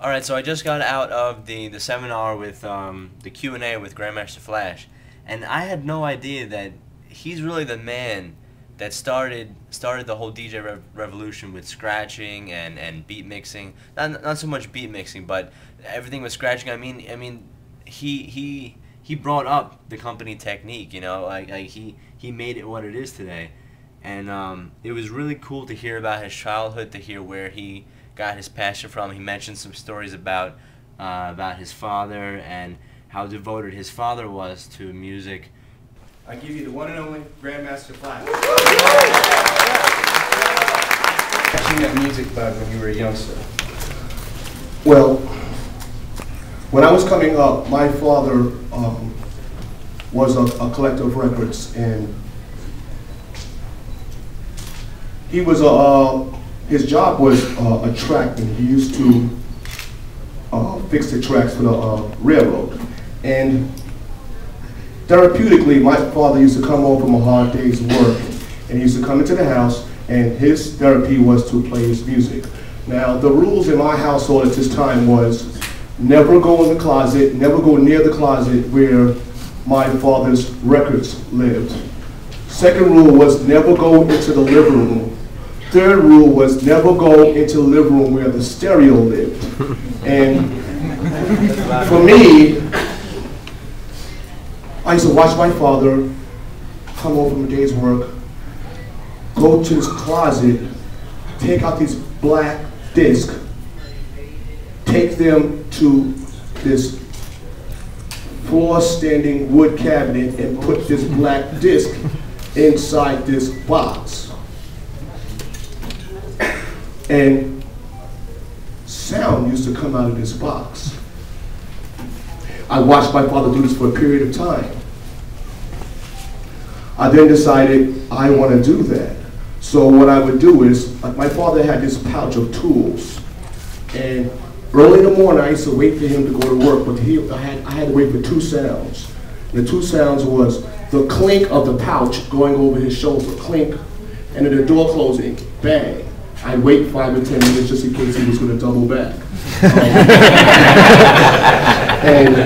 All right, so I just got out of the seminar with the Q&A with Grandmaster Flash, and I had no idea that he's really the man that started the whole DJ revolution with scratching and beat mixing. Not so much beat mixing, but everything with scratching. I mean, he brought up the company technique. You know, like he made it what it is today, and it was really cool to hear about his childhood, to hear where he got his passion from. He mentioned some stories about his father and how devoted his father was to music. I give you the one and only Grandmaster Flash. Catching that music bug when you were a youngster. Well, when I was coming up, my father was a collector of records, and he was his job was a trackman. He used to fix the tracks for the railroad. And therapeutically, my father used to come home from a hard day's work, and he used to come into the house, and his therapy was to play his music. Now, the rules in my household at this time was never go in the closet, never go near the closet where my father's records lived. Second rule was never go into the living room. Third rule was never go into the living room where the stereo lived. And for me, I used to watch my father come home from a day's work, go to his closet, take out these black discs, take them to this floor-standing wood cabinet and put this black disc inside this box. And sound used to come out of this box. I watched my father do this for a period of time. I then decided I want to do that. So what I would do is, my father had this pouch of tools, and early in the morning I used to wait for him to go to work, but I had to wait for two sounds. The two sounds was the clink of the pouch going over his shoulder, clink, and then the door closing, bang. I'd wait 5 or 10 minutes just in case he was going to double back. And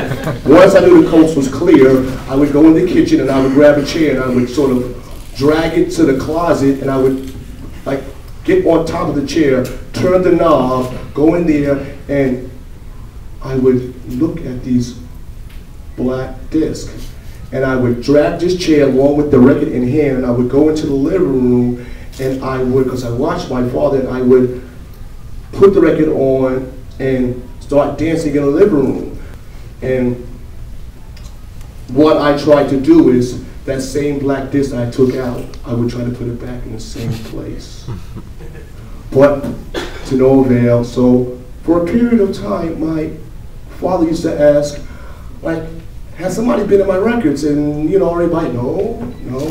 once I knew the coast was clear, I would go in the kitchen and I would grab a chair and I would sort of drag it to the closet, and I would like get on top of the chair, turn the knob, go in there, and I would look at these black discs. And I would drag this chair along with the record in hand, and I would go into the living room, and I would, because I watched my father, and I would put the record on and start dancing in the living room. And what I tried to do is, that same black disc I took out, I would try to put it back in the same place. But to no avail. So for a period of time, my father used to ask, like, has somebody been in my records? And you know, everybody, no,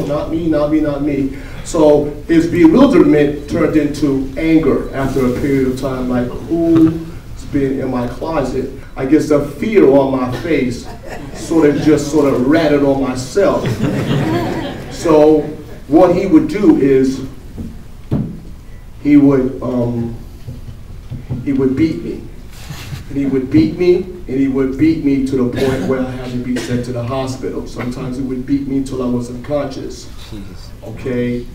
not me, not me, not me. So his bewilderment turned into anger after a period of time, like, who's been in my closet? I guess the fear on my face sort of ratted on myself. So what he would do is he would beat me. And he would beat me, and he would beat me to the point where I had to be sent to the hospital. Sometimes he would beat me until I was unconscious. Okay?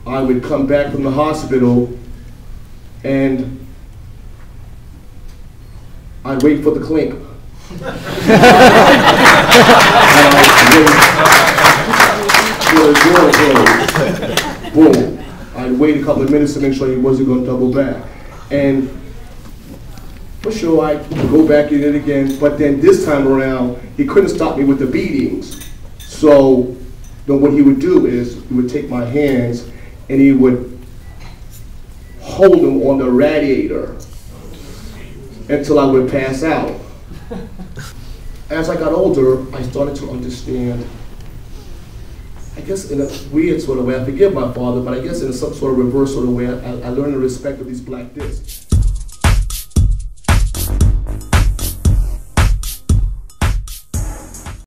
I would come back from the hospital, and I'd wait for the clink. Boom. I'd wait a couple of minutes to make sure he wasn't going to double back. And for sure, I'd go back in it again, but then this time around, he couldn't stop me with the beatings. So then what he would do is, he would take my hands and he would hold them on the radiator until I would pass out. As I got older, I started to understand, I guess in a weird sort of way, I forgive my father, but I guess in some sort of reverse sort of way, I learned the respect of these black discs.